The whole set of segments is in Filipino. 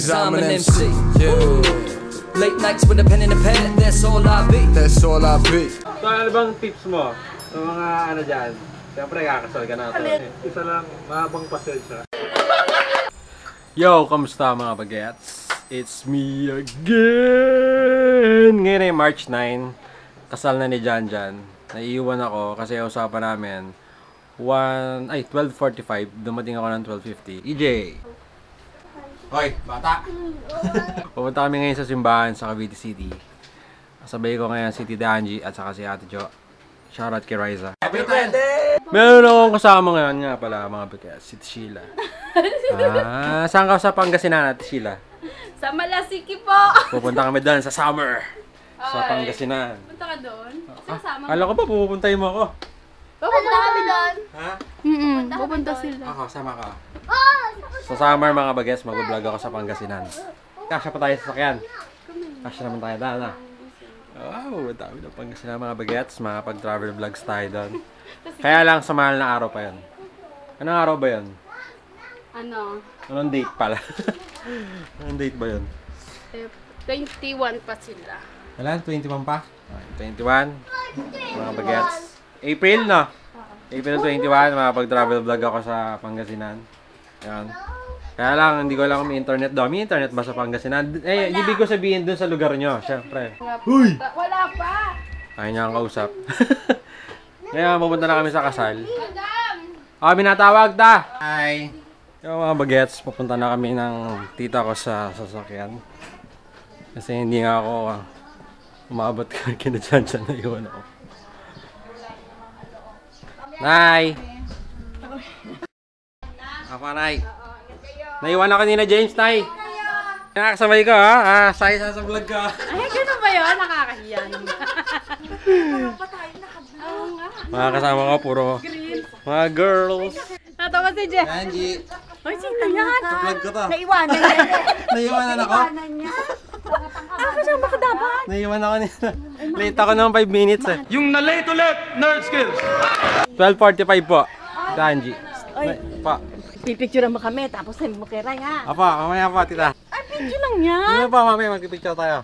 cause I'm an MC. Yeah. Late nights with a pen and a pen, that's all I be. That's all I be. So ano bang tips mo sa mga ano dyan? Siyempre kakasal ka na ito. Isa lang, mahabang pasensya. Yo, kamusta mga bagets? It's me again! Ngayon ay March 9. Kasal na ni Janjan. Naiiwan ako kasi usapan namin 12:45. Dumating ako ng 12:50. EJ! Hoy, bata! Pupunta kami ngayon sa simbahan sa Cavite City. Sabay ko ngayon si Tita Angie at saka si Ate Jo. Shoutout kay Riza. Happy birthday! Meron akong kasama ngayon nga pala mga bagets. Si Sheila. Saan ka sa Pangasinan, Ate Sheila? Sa Malasiki po! Pupunta kami doon sa summer. Sa Pangasinan. Punta ka doon? Sasama Kala ko ba pupuntahin mo ako? Pupunta kami doon. Ha? Pupunta sila. Ako, sama ka. Sa summer mga bagets, mag-vlog ako sa Pangasinan. Kasya pa tayo sa sakyan. Kasya naman tayo doon, ha? Wow, dami na Pangasinan mga bagets. Mga pag-travel vlogs tayo doon. Kaya lang, sa mahal na araw pa yun. Anong araw ba yun? Ano? Anong date pala? Anong date ba yun? 21 pa sila. Wala, 21 pa? 21. Mga bagets. April, no? April 21, makapag-travel vlog ako sa Pangasinan. Ayan. Kaya lang, hindi ko alam kung may internet daw. May internet ba sa Pangasinan? Eh, ibig ko sabihin dun sa lugar nyo, syempre. Huy! Wala pa! Ayaw niya ang kausap. Kaya, pupunta na kami sa kasal. Kami natawag, ta! Hi! Yung mga bagets, pupunta na kami ng tita ko sa sasakyan. Kasi hindi nga ako umabot ka kinadyan siya na iwan ako. Nay! Ako, Nay. Naiwan ako kanina, James, Nay. Nakakasabay ka, ha? Say sa vlog ka. Ay, gano'n ba yun? Nakakahiya naman. Oo nga. Mga kasama ko, puro mga girls. Natawa si Jen. Angie. Ay, sino yan? Vlog ko to. Naiwanan niya. Naiwanan ako? Naiwanan niya. Kasama ka dapat. Naiwan ako nila. Late ako naman 5 minutes eh. Yung na-late ulit, nerd skills! 12:45 po. Angie. Oy. Pa. Pipicture mo kami, tapos send mo kay Ray, ha? Apa, mamaya pa, tita. Ay, picture lang yan. Mamaya pa, mamaya magpipicture tayo.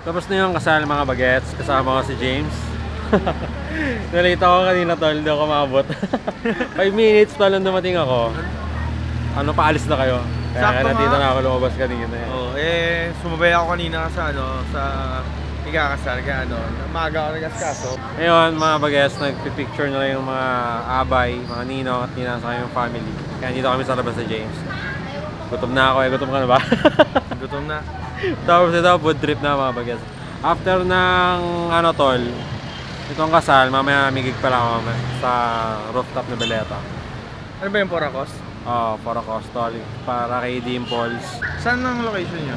Tapos na yung kasal mga bagets, kasama ko si James. Nalita ako kanina tol, hindi ako maabot. 5 minutes pa lang dumating ako. Ano, paalis na kayo? Kaya nandito na ako lumabas kanina eh. Oh, sumabay ako kanina sa sa ikakasal, kaya maaga ako nag-askaso. Ngayon mga bagets, nagpipicture na lang yung mga abay, mga ninong at ninang sa kanyang family. Kaya dito kami sa labas sa James. Gutom na ako eh, gutom ka na ba? Gutom na. Tapos ito, food trip na mga bagets. After ng tol, itong kasal, mamaya may gig pala ako sa rooftop na Beleta. Ano ba yung Poracos? Oo, Poracos tol, para kay Dimples. Saan ang location nyo?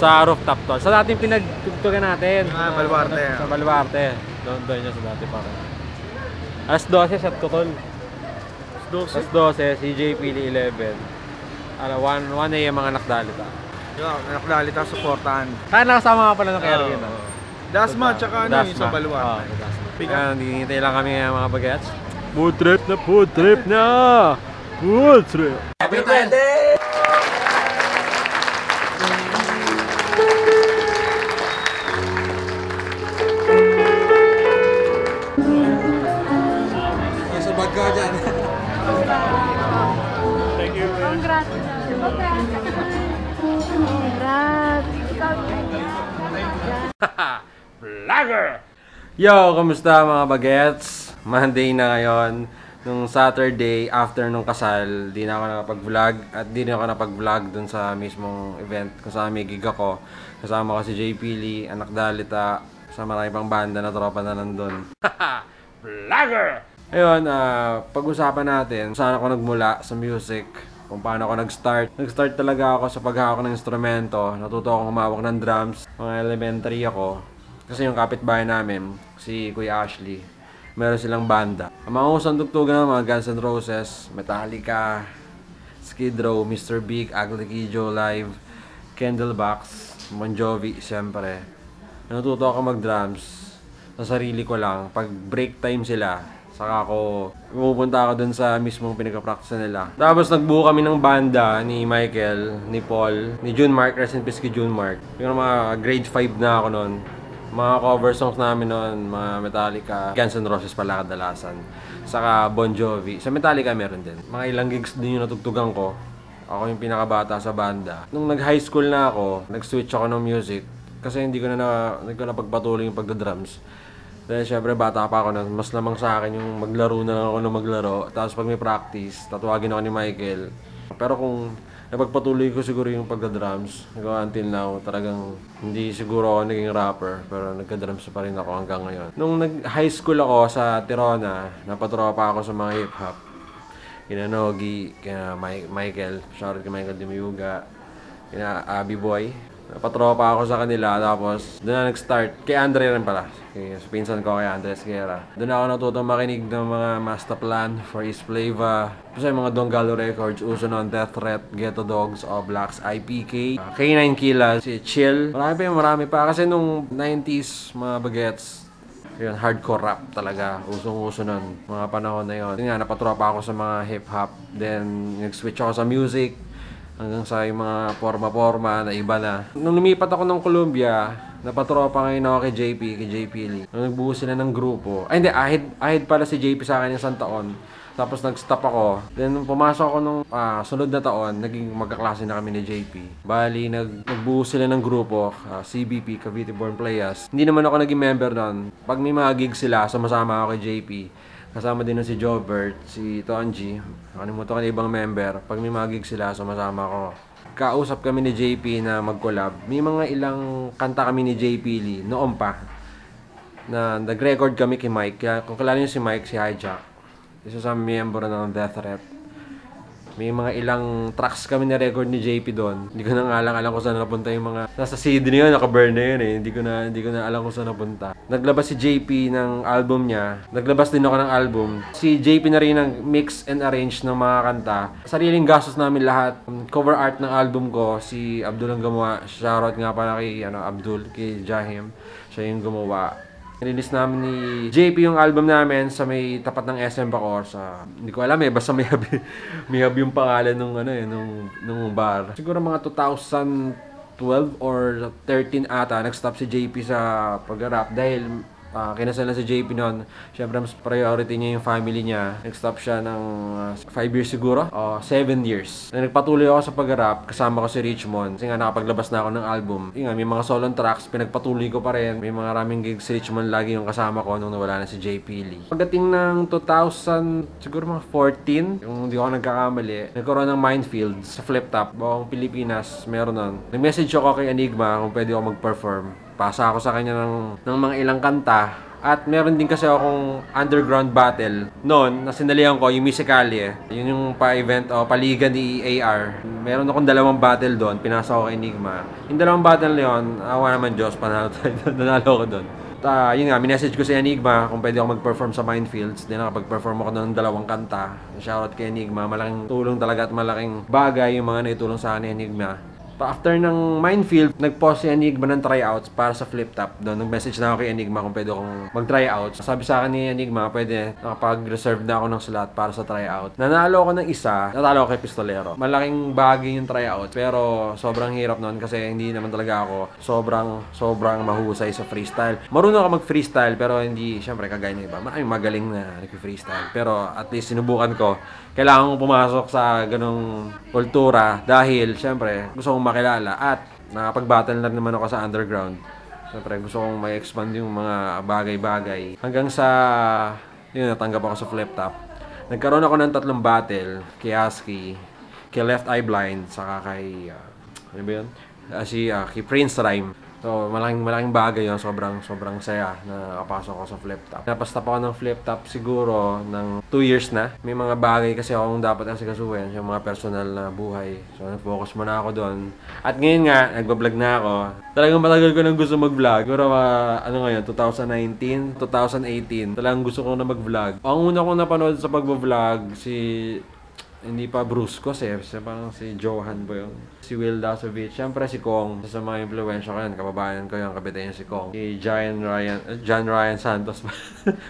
Sa rooftop tol, sa dating pinagtugtugan natin. Baluarte. Sa Baluarte. Doon niya sa dati para. Alas 12, set ko tol. Alas 12, si JP 11. 1 AM mga nakdalita. Yung nakadalita, supportahan. Kaya nakasama ka pala ng Erwin. Dasma, tsaka yung sa Baluarte. Kaya hinihintay lang kami mga bagets. Food trip na! Food trip na! Food trip! Happy birthday! Nasa bag ka dyan. Thank you. Congrats. Vlogger! Yo! Kamusta mga bagets? Monday na ngayon. Nung Saturday, after nung kasal, di na ako nakapag-vlog. At di na ako napag-vlog dun sa mismong event kung saan may gig ako. Kasama ko si JP Lee, Anak Dalita, sa marami pang banda na tropa na nandun. Vlogger! Ayun, pag-usapan natin saan ako nagmula sa music, kung paano ako nag-start. Nag-start talaga ako sa paghawak ng instrumento. Natuto akong humawak ng drums. Mga elementary ako. Kasi yung kapitbahay namin, si Kuya Ashley, meron silang banda. Ang mga usang tugtugan ng mga Guns N' Roses, Metallica, Skid Row, Mr. Big, Ugly Kid Joe Live, Candlebox, Bon Jovi, siyempre. Natuto ako mag-drums sa sarili ko lang. Pag break time sila, saka ako pupunta ako dun sa mismong pinag-practice nila. Tapos nagbuo kami ng banda ni Michael, ni Paul, ni June Mark, rest in peace kay June Mark. Yung mga grade 5 na ako noon. Mga cover songs namin noon, mga Metallica, Guns N' Roses pala kadalasan. Saka Bon Jovi. Sa Metallica meron din. Mga ilang gigs din yung natugtugan ko. Ako yung pinakabata sa banda. Nung nag-high school na ako, nag-switch ako ng music. Kasi hindi ko na pagpatuloy yung pagda-drums. Dahil syempre bata pa ako na mas lamang sa akin yung maglaro na lang ako na maglaro. Tapos pag may practice, tatawagin ako ni Michael. Pero kung napagpatuloy ko siguro yung pagda-drums, until now, talagang hindi siguro ako naging rapper. Pero nagka-drums pa rin ako hanggang ngayon. Nung nag-high school ako sa Tirona, napatropa ako sa mga hip-hop. Kina Nogi, kina Michael, shoutout kay Michael Dimiuga, kina Abby Boy. Napatropa ako sa kanila, tapos doon na nag-start. Kay Andre rin pala, sa pinsan ko kay Andres Guerra. Doon ako natutong makinig ng mga Masterplan, For East Flava, kasi mga Donggalo Records, Uso Non, Death Threat, Ghetto Dogs, Oblax, IPK, K9 Killa, si Chill. Marami pa. Kasi nung 90s, mga bagets, yun, hardcore rap talaga. Usong-uso nun. Mga panahon na yun. Yun nga, napatropa ako sa mga hip-hop. Then, nag-switch ako sa music. Hanggang sa yung mga forma-forma na iba na. Nung lumipat ako ng Columbia, napatropa ngayon ako kay JP Lee. Nung nagbuo sila ng grupo. Ay hindi, ahid pala si JP sa akin yung isang taon. Tapos nag-stop ako. Then nung pumasok ako nung sunod na taon, naging magkaklase na kami ni JP. Bali, nagbuo sila ng grupo, CBP, Cavite Born Players. Hindi naman ako naging member nun. Pag may mga gigs sila, sumasama ako kay JP. Kasama din si Jobert, si Tonji. Nakalimutan ko na ibang member. Pag may mga gigs sila, sumasama ko. Kausap kami ni JP na mag-collab. May mga ilang kanta kami ni JP Lee, noon pa. Na nag-record kami kay Mike. Kaya kung kilala niyo si Mike, si Hijack. Isa sa miyembro ng Death Threat. May mga ilang tracks kami na record ni JP doon. Hindi ko na alam kung saan napunta yung mga... Nasa CD na yun, naka-burn na yun eh. Hindi ko na alam kung saan napunta. Naglabas si JP ng album niya. Naglabas din ako ng album. Si JP na rin ang mix and arrange ng mga kanta. Sariling gastos namin lahat. Cover art ng album ko, si Abdul ang gumawa. Shoutout nga pala kay Abdul, kay Jahim. Siya yung gumawa. Release namin ni JP yung album namin sa may tapat ng SM Bacoor sa hindi ko alam basta may hub yung pangalan nung bar. Siguro mga 2012 or 13 ata nag-stop si JP sa pag-rap dahil kinasal na si JP noon. Siyempre mas priority niya yung family niya. Nag-stop siya ng 5 years siguro o 7 years. Nagpatuloy ako sa pag-rap kasama ko si Richmond kasi nga nakapaglabas na ako ng album. Yung nga, may mga solo tracks pinagpatuloy ko pa rin. May mga raming gigs si Richmond lagi yung kasama ko nung nawala na si JP Lee. Pagdating ng 2000 siguro mga 14 yung hindi ako nagkakamali, nagkaroon ng Minefield sa Flip Top. Buong Pilipinas meron nun. Nag-message ako kay Enigma kung pwede ako mag-perform. Pasa ako sa kanya ng mga ilang kanta. At meron din kasi akong underground battle noon na sinalihan ko yung Musicali Yun yung pa-event o paliga ni AR. Meron akong 2 battle doon. Pinasa ko kay Enigma. Yung 2 battle na yun, awa naman Diyos, panalo ko doon. Yun nga, minessage ko si Enigma kung pwede ako mag-perform sa Minefields. Then nakapag-perform ako ng 2 kanta. Shoutout kay Enigma. Malaking tulong talaga at malaking bagay yung mga naitulong sa akin ni Enigma. After ng Minefield, nag-post si Enigma ng tryouts para sa Flip Top. Doon, nag-message na ako kay Enigma kung pwede akong mag-tryouts. Sabi sa akin ni Enigma, pwede nakapag-reserve na ako ng slot para sa tryout. Nanalo ako ng isa, natalo ako kay Pistolero. Malaking bagay yung tryout, pero sobrang hirap noon kasi hindi naman talaga ako sobrang mahusay sa freestyle. Marunong ako mag-freestyle, pero hindi, syempre, kagaya ng iba. Maraming magaling na nag-freestyle. Pero at least sinubukan ko. Kailangan kong pumasok sa ganong kultura dahil, syempre, gusto kong makilala at nakapag-battle na naman ako sa underground. Siyempre, gusto kong may expand yung mga bagay-bagay. Hanggang sa, yun, natanggap ako sa Flip Top. Nagkaroon ako ng 3 battle, kay Husky, kay Left Eye Blind, saka kay, ano ba yun? Kay Prince Rhyme. So, malaking bagay yun. Sobrang saya na nakapasok ako sa flip top. Napastop ako ng flip top siguro ng 2 years na. May mga bagay kasi akong dapat asikasuhin, yung mga personal na buhay. So, nag-focus muna ako doon. At ngayon nga, nagbablog na ako. Talagang matagal ko nang gusto mag-vlog. Siguro, ngayon, 2019, 2018. Talagang gusto ko na mag-vlog. Ang una kong napanood sa pag-vlog, hindi pa Brusco, parang si Johan ba yun? Si Will Dasovic, syempre si Kong. Sa mga influensya ko yun, kababayan ko yun, kabitayin si Kong. Si John Ryan Santos.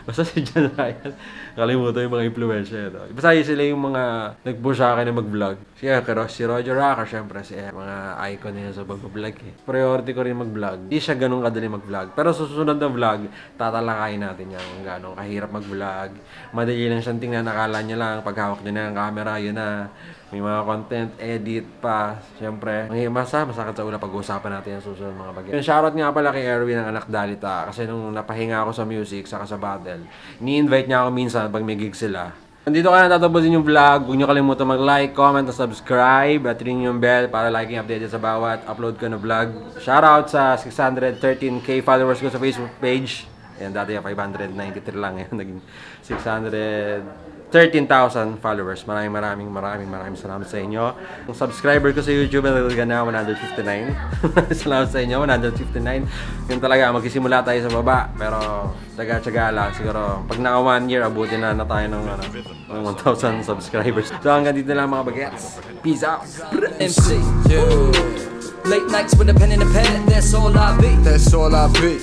Basta si John Ryan. Kalimutan yung mga influensya yun. Basta sila yung mga nag-push sa akin na mag-vlog. Si Roger Rocker, syempre mga icon niya sa pag-vlog eh. Priority ko rin mag-vlog. Hindi siya ganun kadali mag-vlog. Pero sa susunod na vlog, tatalakayin natin yan kung gano'ng kahirap mag-vlog. Madali lang siyang tingnan, nakala niya lang, paghawak niya na ang camera, yun na. May mga content, edit pa. Siyempre, masakit sa ulo pag-uusapan natin yung susunod mga bagay. Shoutout nga pala kay Erwin ng anak Dalita. Kasi nung napahinga ako sa music, saka sa battle, ni-invite niya ako minsan pag may gig sila. Nandito ka na tatapusin yung vlog. Huwag niyo kalimutan mag-like, comment, at subscribe. At ring yung bell para liking update sa bawat upload ko na vlog. Shoutout sa 613k followers ko sa Facebook page. Ayan, dati 593 lang. Ayan, naging 13,000 followers. Maraming salamat sa inyo. Ang subscriber ko sa YouTube talaga na 159. Salamat sa inyo, 159. Yun talaga, magsisimula tayo sa baba. Pero tsaga-tsaga lang. Siguro, pag naka 1 year, abutin na tayo ng 1,000 subscribers. So hanggang dito lang mga bagets. Peace out! MC, yeah. Late nights with a pen and a pen, that's all I be. That's all I be.